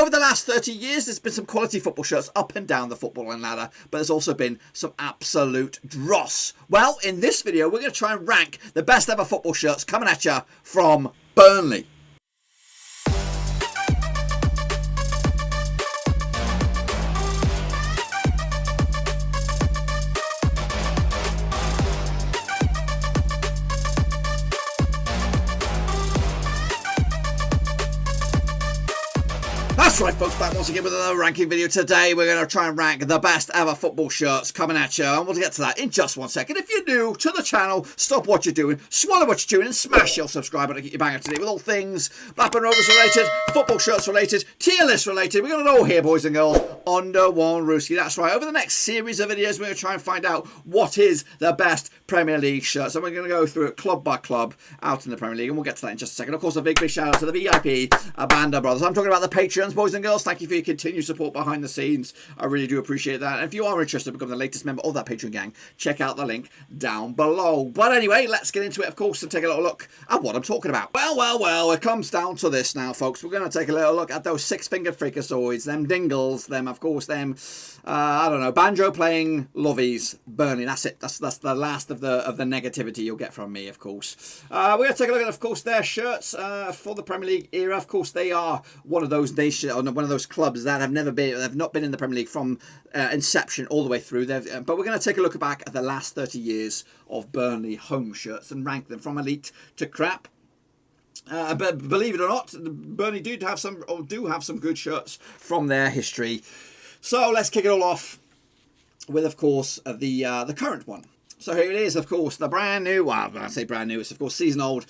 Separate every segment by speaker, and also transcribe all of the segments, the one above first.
Speaker 1: over the last 30 years, there's been some quality football shirts up and down the footballing ladder, but there's also been some absolute dross. Well, in this video, we're going to try and rank the best ever football shirts coming at you from Burnley. That's right, folks, back once again with another ranking video. Today we're going to try and rank the best ever football shirts coming at you, and we'll get to that in just 1 second. If you're new to the channel, stop what you're doing, swallow what you're doing, and smash your subscribe button to get you bang up to date with all things Blackburn Rovers related, football shirts related, tier list related. We're going to know here, boys and girls, under one rooski. That's right, over the next series of videos, we're going to try and find out what is the best Premier League shirt. So we're going to go through it club by club out in the Premier League, and we'll get to that in just a second. Of course, a big shout out to the VIP Banda Brothers. I'm talking about the Patreons, boys and girls. Thank you for your continued support behind the scenes. I really do appreciate that. And if you are interested in becoming the latest member of that Patreon gang, check out the link down below. But anyway, let's get into it, of course, and take a little look at what I'm talking about. Well, it comes down to this now, folks. We're going to take a little look at those six-fingered freakazoids, them dingles, them, of course, them, I don't know, banjo-playing lovies, Burnley. That's it. That's the last of the negativity you'll get from me, of course. We're going to take a look at, of course, their shirts for the Premier League era. Of course, they are one of those nations, or one of those clubs that have not been in the Premier League from inception all the way through. But we're going to take a look back at the last 30 years of Burnley home shirts and rank them from elite to crap. But believe it or not, Burnley do have some good shirts from their history. So let's kick it all off with, of course, the current one. So here it is, of course, the brand new, well, when I say brand new, it's of course season old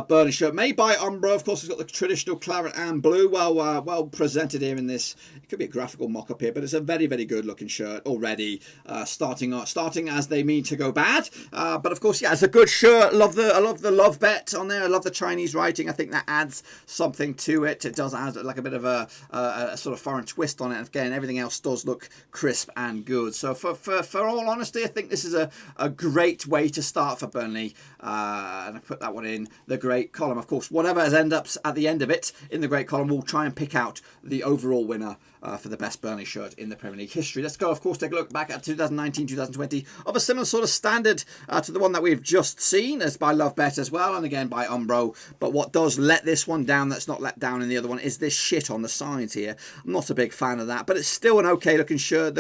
Speaker 1: Burnley shirt made by Umbro. Of course, it's got the traditional claret and blue, well presented here in this. It could be a graphical mock-up here, but it's a very, very good looking shirt already, starting as they mean to go bad. But of course, yeah, it's a good shirt. I love the love bet on there. I love the Chinese writing. I think that adds something to it. It does add like a bit of a sort of foreign twist on it. Again, everything else does look crisp and good. So for all honesty, I think this is a great way to start for Burnley, and I put that one in the great column. Of course, whatever ends up at the end of it in the great column, we'll try and pick out the overall winner for the best Burnley shirt in the Premier League history. Let's go, of course, take a look back at 2019-2020 of a similar sort of standard to the one that we've just seen, as by Love Bet as well, and again by Umbro. But what does let this one down that's not let down in the other one is this shit on the sides here. I'm not a big fan of that, but it's still an okay looking shirt.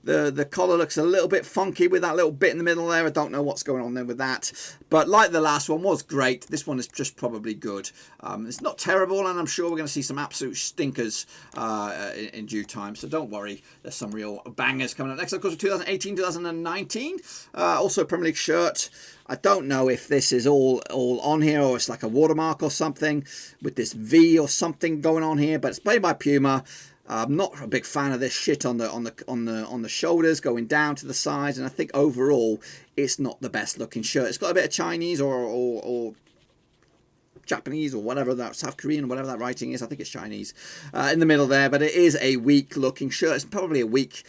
Speaker 1: The collar looks a little bit funky with that little bit in the middle there. I don't know what's going on there with that, but like the last one was great, this one is just probably good. It's not terrible, and I'm sure we're going to see some absolute stinkers in due time, so don't worry, there's some real bangers coming up. Next, of course, 2018-2019, also a Premier League shirt. I don't know if this is all on here or it's like a watermark or something with this V or something going on here, but it's made by Puma. I'm not a big fan of this shit on the shoulders going down to the sides, and I think overall it's not the best looking shirt. It's got a bit of Chinese or Japanese or whatever that, South Korean or whatever that writing is. I think it's Chinese in the middle there, but it is a weak looking shirt. It's probably a weak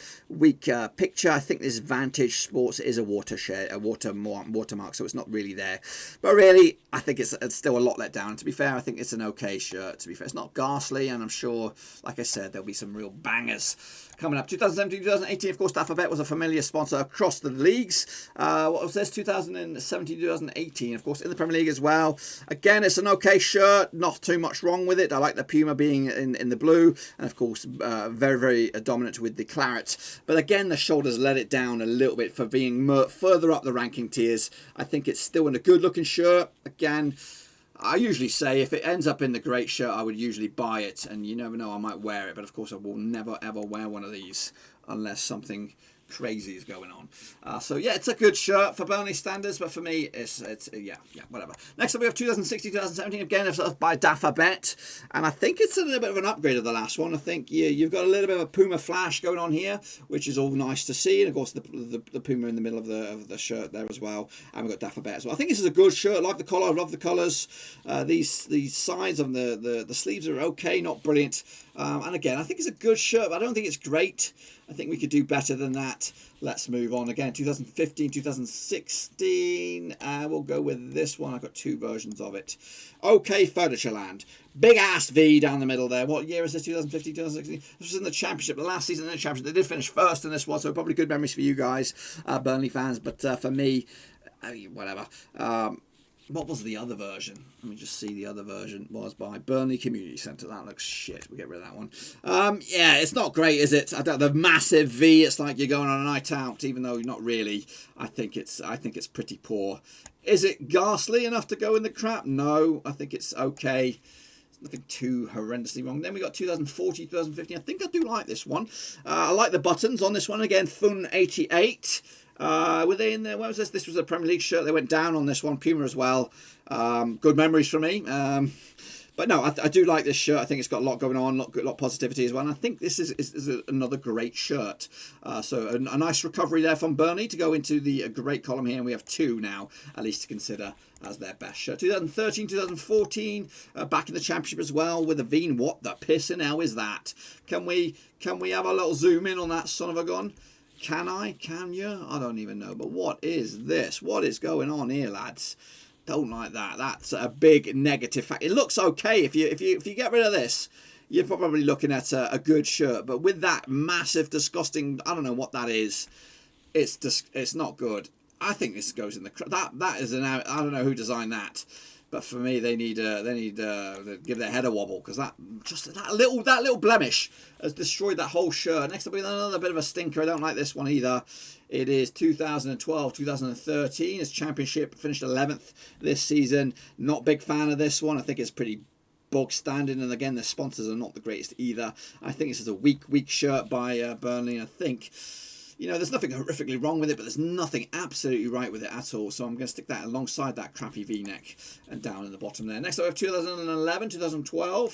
Speaker 1: picture. I think this Vantage Sports is a watermark, so it's not really there. But really, I think it's still a lot let down. And to be fair, I think it's an okay shirt. To be fair, it's not ghastly, and I'm sure, like I said, there'll be some real bangers coming up. 2017-2018, of course, Daffabet was a familiar sponsor across the leagues. What was this? 2017-2018, of course, in the Premier League as well. Again, it's an okay shirt, not too much wrong with it. I like the Puma being in the blue, and of course very, very dominant with the claret. But again, the shoulders let it down a little bit for being further up the ranking tiers. I think it's still in a good looking shirt. Again, I usually say if it ends up in the great shirt, I would usually buy it, and you never know, I might wear it, but of course I will never ever wear one of these unless something crazy is going on. So yeah, it's a good shirt for Burnley standards, but for me it's yeah, whatever. Next up we have 2016-2017, again it's by Daffabet, and I think it's a little bit of an upgrade of the last one. I think you've got a little bit of a Puma flash going on here, which is all nice to see, and of course the Puma in the middle of the shirt there as well, and we've got Daffabet as well. I think this is a good shirt. I like the collar, I love the colours. These sides of the sleeves are okay, not brilliant. And again, I think it's a good shirt, but I don't think it's great. I think we could do better than that. Let's move on. Again, 2015, 2016. We'll go with this one. I've got two versions of it. OK Furniture Land. Big ass V down the middle there. What year is this? 2015, 2016? This was in the Championship, the last season in the Championship. They did finish first in this one, so probably good memories for you guys, Burnley fans. But for me, whatever. What was the other version? Let me just see. The other version was by Burnley Community Centre. That looks shit. We get rid of that one. Yeah, it's not great, is it? The massive V. It's like you're going on a night out, even though not really. I think it's pretty poor. Is it ghastly enough to go in the crap? No, I think it's okay. Nothing too horrendously wrong. Then we got 2014, 2015. I think I do like this one. I like the buttons on this one. Again, Fun 88. Were they in there? Where was this? This was a Premier League shirt. They went down on this one. Puma as well. Good memories for me. But no, I do like this shirt. I think it's got a lot going on, a lot of positivity as well. And I think this is another great shirt. So a nice recovery there from Burnley to go into the great column here. And we have two now, at least to consider as their best shirt. 2013, 2014, back in the Championship as well with a V. What the pissing hell is that? Can we have a little zoom in on that son of a gun? Can I? Can you? I don't even know. But what is this? What is going on here, lads? Don't like that. That's a big negative fact. It looks okay if you get rid of this. You're probably looking at a good shirt. But with that massive, disgusting, I don't know what that is. It's not good. I think this goes in the that is an I don't know who designed that. But for me, they need to give their head a wobble because that little blemish has destroyed that whole shirt. Next up, we have another bit of a stinker. I don't like this one either. It is 2012, 2013. It's Championship, finished 11th this season. Not a big fan of this one. I think it's pretty bog standard, and again, the sponsors are not the greatest either. I think this is a weak shirt by Burnley. I think. You know, there's nothing horrifically wrong with it, but there's nothing absolutely right with it at all. So I'm going to stick that alongside that crappy V-neck and down in the bottom there. Next up, we have 2011, 2012.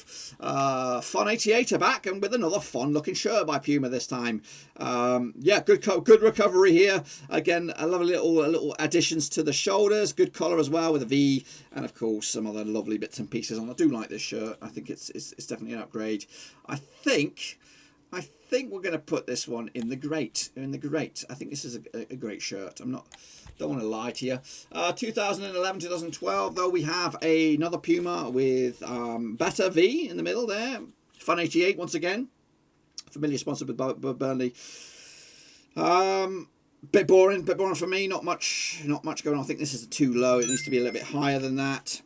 Speaker 1: Fun 88 are back, and with another fun-looking shirt by Puma this time. Yeah, good recovery here. Again, I love little additions to the shoulders. Good collar as well with a V, and of course some other lovely bits and pieces on. I do like this shirt. I think it's definitely an upgrade. I think we're going to put this one in the great. I think this is a great shirt. Don't want to lie to you. 2011, 2012, though, we have another Puma with better V in the middle there. Fun 88 once again. Familiar sponsor with Burnley. Bit boring for me. Not much going on. I think this is too low. It needs to be a little bit higher than that.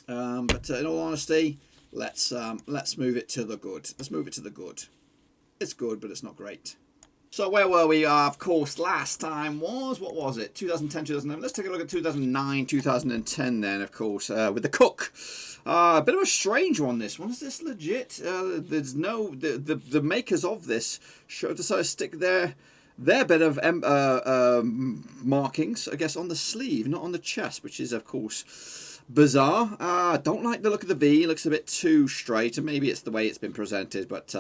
Speaker 1: But in all honesty, let's move it to the good. Let's move it to the good. It's good, but it's not great. So where were we? Of course, last time was, what was it? 2010, 2011. Let's take a look at 2009, 2010 then, of course, with the Cook. A bit of a strange one, this one. Is this legit? There's no... The makers of this show decided to stick their bit of markings, I guess, on the sleeve, not on the chest, which is, of course, bizarre. Don't like the look of the V. It looks a bit too straight, and maybe it's the way it's been presented, but...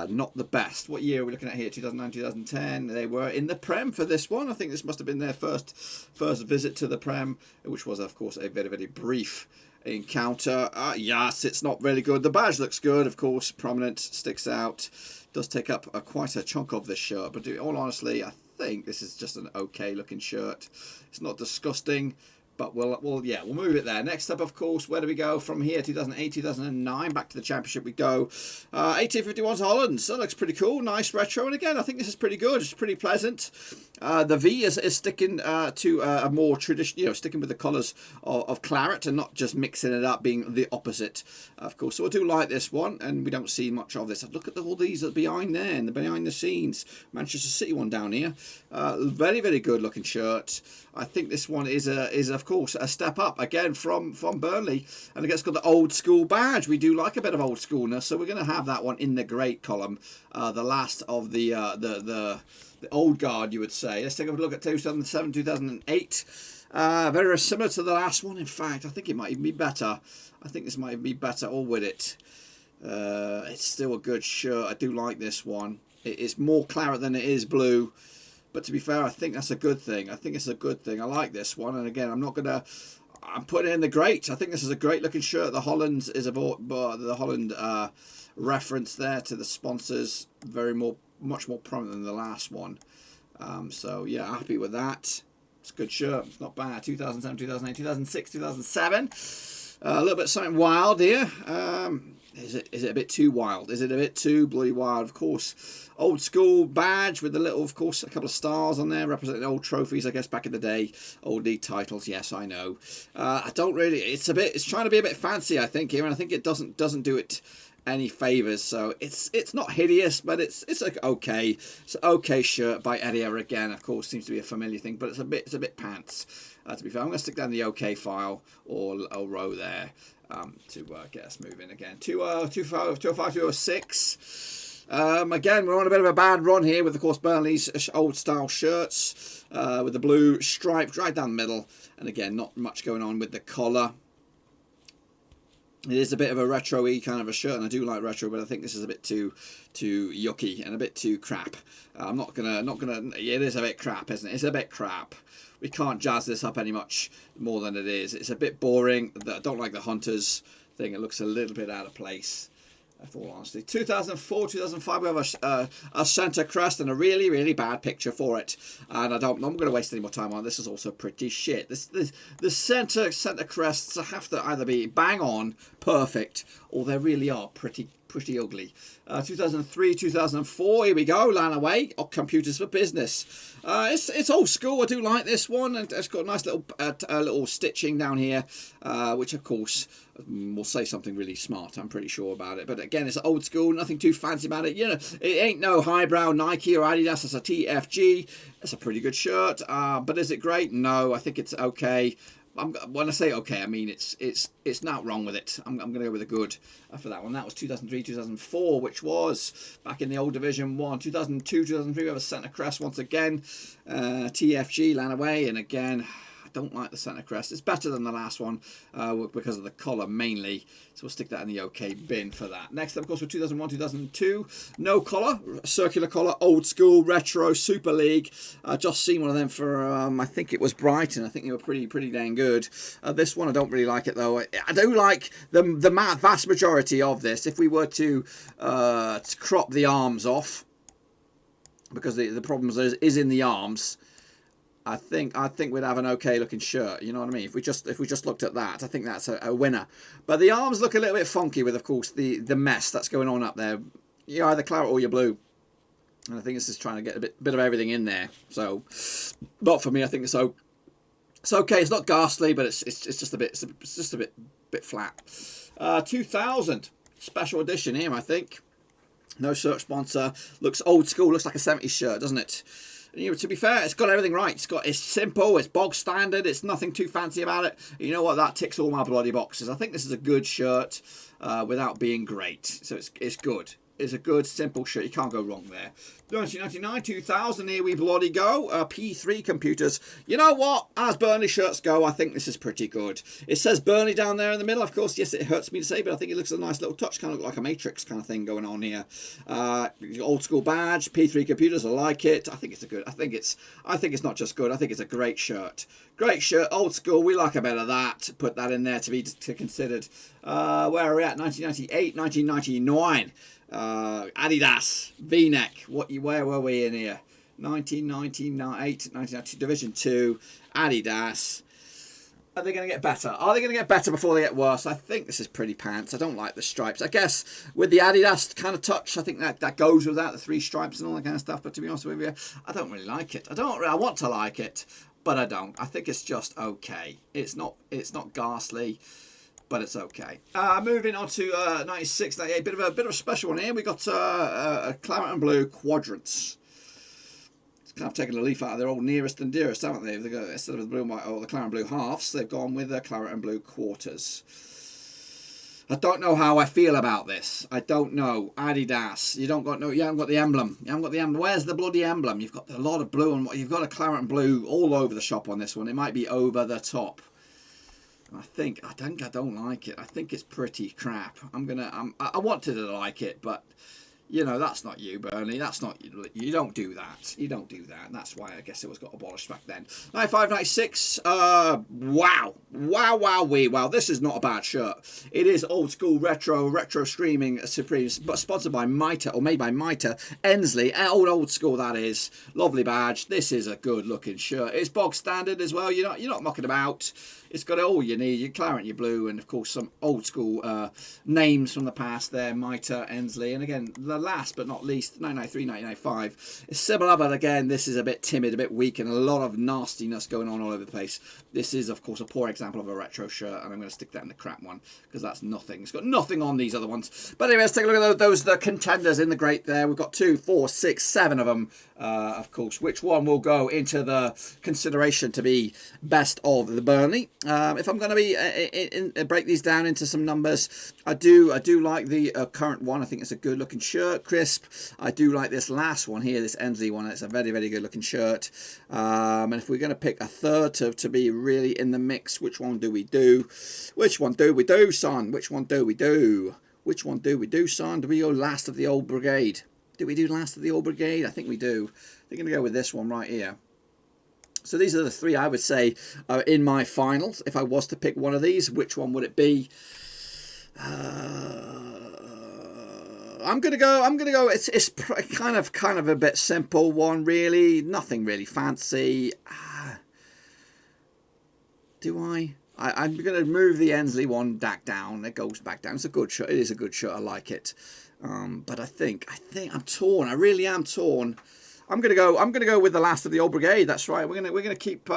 Speaker 1: not the best. What year are we looking at here? 2009, 2010. They were in the Prem for this one. I think this must have been their first visit to the Prem, which was, of course, a very brief encounter. Yes, it's not really good. The badge looks good, of course. Prominent, sticks out. Does take up quite a chunk of this shirt. But all honestly, I think this is just an okay looking shirt. It's not disgusting. But we'll move it there. Next up, of course, where do we go from here? 2008, 2009, back to the Championship we go. 1851 Holland. So that looks pretty cool. Nice retro. And again, I think this is pretty good. It's pretty pleasant. The V is sticking to a more traditional, sticking with the colours of claret and not just mixing it up, being the opposite, of course. So I do like this one, and we don't see much of this. Look at all these behind there, and the behind the scenes. Manchester City one down here. Very good looking shirt. I think this one is of course a step up again from Burnley, and it's got the old school badge. We do like a bit of old schoolness, so we're going to have that one in the great column, the last of the old guard, you would say. Let's take a look at 2007, 2008. Very similar to the last one. In fact, I think it might even be better. I think this might even be better all with it. It's still a good shirt. I do like this one. It's more claret than it is blue. But to be fair, I think that's a good thing. I think it's a good thing. I like this one. And again, I'm not going to... I'm putting in the great. I think this is a great looking shirt. The Holland is the Holland reference there to the sponsors. Much more prominent than the last one. So yeah, happy with that. It's a good shirt. It's not bad. 2007, 2008, 2006, 2007. A little bit something wild here. Is it a bit too wild? Is it a bit too bloody wild? Of course, old school badge with the little, of course, a couple of stars on there representing old trophies, I guess, back in the day. Old league titles. Yes, I know. I don't really. It's trying to be a bit fancy, I think, here, and I think it doesn't do it any favors. So it's not hideous, but it's like okay. It's an okay shirt by Eddie again. Of course, seems to be a familiar thing, but it's a bit pants. To be fair, I'm going to stick down the OK file or row there to get us moving again. 205, 206. Again, we're on a bit of a bad run here with, of course, Burnley's old style shirts with the blue stripe right down the middle, and again, not much going on with the collar. It is a bit of a retro-y kind of a shirt, and I do like retro, but I think this is a bit too yucky and a bit too crap. I'm not gonna. It is a bit crap, isn't it? It's a bit crap. We can't jazz this up any much more than it is. It's a bit boring. I don't like the Hunters thing. It looks a little bit out of place, for all honesty. 2004, 2005, we have a centre crest and a really, really bad picture for it. And I'm not going to waste any more time on it. This is also pretty shit. The centre crests have to either be bang on, perfect, or they really are pretty ugly. 2003, 2004, here we go, Lanaway, Computers for Business. It's old school. I do like this one, and it's got a nice little stitching down here, which of course will say something really smart. I'm pretty sure about it. But again, it's old school, nothing too fancy about it. You know, it ain't no highbrow Nike or Adidas. It's a TFG. It's a pretty good shirt. But is it great? No, I think it's okay. When I say okay, I mean it's not wrong with it. I'm going to go with a good for that one. That was 2003, 2004, which was back in the old Division 1. 2002, 2003, we have a centre crest once again. TFG, Lanaway, and again, I don't like the centre crest. It's better than the last one because of the collar mainly. So we'll stick that in the OK bin for that. Next up, of course, for 2001, 2002, no collar, circular collar, old school, retro, Super League. Just seen one of them for, I think it was Brighton. I think they were pretty dang good. This one, I don't really like it, though. I do like the vast majority of this. If we were to crop the arms off, because the problem is in the arms, I think we'd have an okay looking shirt. You know what I mean? If we just looked at that, I think that's a winner. But the arms look a little bit funky with, of course, the mess that's going on up there. You're either claret or you're blue, and I think it's just trying to get a bit of everything in there. So, not for me. I think it's okay. It's not ghastly, but it's just a bit flat. 2000 special edition here, I think. No shirt sponsor. Looks old school. Looks like a 70s shirt, doesn't it? You know, to be fair, it's got everything right. It's simple, it's bog standard, it's nothing too fancy about it. You know what? That ticks all my bloody boxes. I think this is a good shirt without being great. So it's good. It's a good, simple shirt. You can't go wrong there. 1999, 2000, here we bloody go. P3 computers. You know what? As Burnley shirts go, I think this is pretty good. It says Burnley down there in the middle. Of course, yes, it hurts me to say, but I think it looks a nice little touch. Kind of look like a Matrix kind of thing going on here. Old school badge. P3 computers. I like it. I think it's a good. I think it's not just good. I think it's a great shirt. Great shirt. Old school. We like a bit of that. Put that in there to be considered. Where are we at? 1998, 1999. Adidas V-neck. Where were we in here? 1998, 1990, Division 2, Adidas. Are they going to get better? Are they going to get better before they get worse? I think this is pretty pants. I don't like the stripes. I guess with the Adidas kind of touch, I think that goes with that, the 3 stripes and all that kind of stuff. But to be honest with you, I don't really like it. I want to like it, but I don't. I think it's just okay. It's not ghastly, but it's okay. Moving on to 96, 98, bit of a special one here. We got a claret and blue quadrants. It's kind of taken a leaf out of their old nearest and dearest, haven't they? They've got, instead of the blue and white or the claret and blue halves, they've gone with the claret and blue quarters. I don't know how I feel about this. I don't know. Adidas, you haven't got the emblem. You haven't got the emblem. Where's the bloody emblem? You've got a lot of blue and you've got a claret and blue all over the shop on this one. It might be over the top. I don't like it. I think it's pretty crap. I wanted to like it, but You know, that's not you, Burnley. That's not you. You don't do that. You don't do that. And that's why I guess it was got abolished back then. 95, 96. Wow. Wow, wow, wee. Wow. This is not a bad shirt. It is old school retro screaming Supreme, but sponsored by Mitre, or made by Mitre. Ensley. Old school, that is. Lovely badge. This is a good looking shirt. It's bog standard as well. You're not mucking about. It's got all you need, your claret, your blue, and of course some old school names from the past there, Mitre, Ensley, and again, the last but not least, 993, 995. It's similar, but again, this is a bit timid, a bit weak, and a lot of nastiness going on all over the place. This is, of course, a poor example of a retro shirt, and I'm going to stick that in the crap one, because that's nothing. It's got nothing on these other ones. But anyway, let's take a look at those, the contenders in the great there. We've got 2, 4, 6, 7 of them, of course. Which one will go into the consideration to be best of the Burnley? If I'm going to be break these down into some numbers, I do like the current one. I think it's a good looking shirt, crisp. I do like this last one here, this Ensley one. It's a very, very good looking shirt. And if we're going to pick a third to be really in the mix, which one do we do? Which one do we do, son? Which one do we do? Which one do we do, son? Do we go last of the old brigade? Do we do last of the old brigade? I think we do. They're going to go with this one right here. So these are the 3 I would say are in my finals. If I was to pick one of these, which one would it be? I'm gonna go. It's kind of a bit simple one, really. Nothing really fancy. Do I? I'm going to move the Ensley one back down. It goes back down. It's a good shirt. It is a good shirt. I like it. But I think I'm torn. I really am torn. I'm gonna go with the last of the old brigade. That's right. We're gonna keep.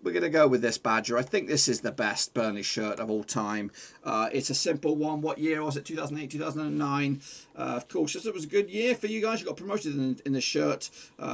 Speaker 1: We're going to go with this Badger. I think this is the best Burnley shirt of all time. It's a simple one. What year was it? 2008, 2009. Of course, it was a good year for you guys. You got promoted in this shirt,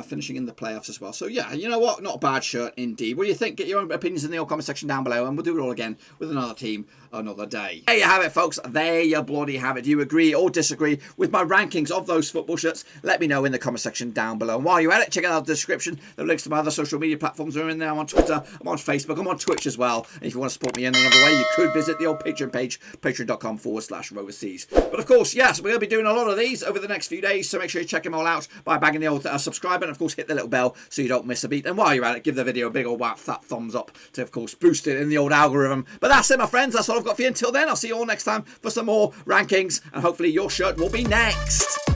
Speaker 1: finishing in the playoffs as well. So, yeah, you know what? Not a bad shirt indeed. What do you think? Get your own opinions in the old comment section down below, and we'll do it all again with another team another day. There you have it, folks. There you bloody have it. Do you agree or disagree with my rankings of those football shirts? Let me know in the comment section down below. And while you're at it, check out the description. The links to my other social media platforms are in there. I'm on Twitter. I'm on Facebook. I'm on Twitch as well. And if you want to support me in another way, you could visit the old Patreon page, patreon.com/Roverseas. But of course, yes, we're going to be doing a lot of these over the next few days, so make sure you check them all out by banging the old subscribe button. Of course, hit the little bell so you don't miss a beat. And while you're at it, give the video a big old fat thumbs up to, of course, boost it in the old algorithm. But that's it, my friends. That's all I've got for you. Until then, I'll see you all next time for some more rankings, and hopefully your shirt will be next.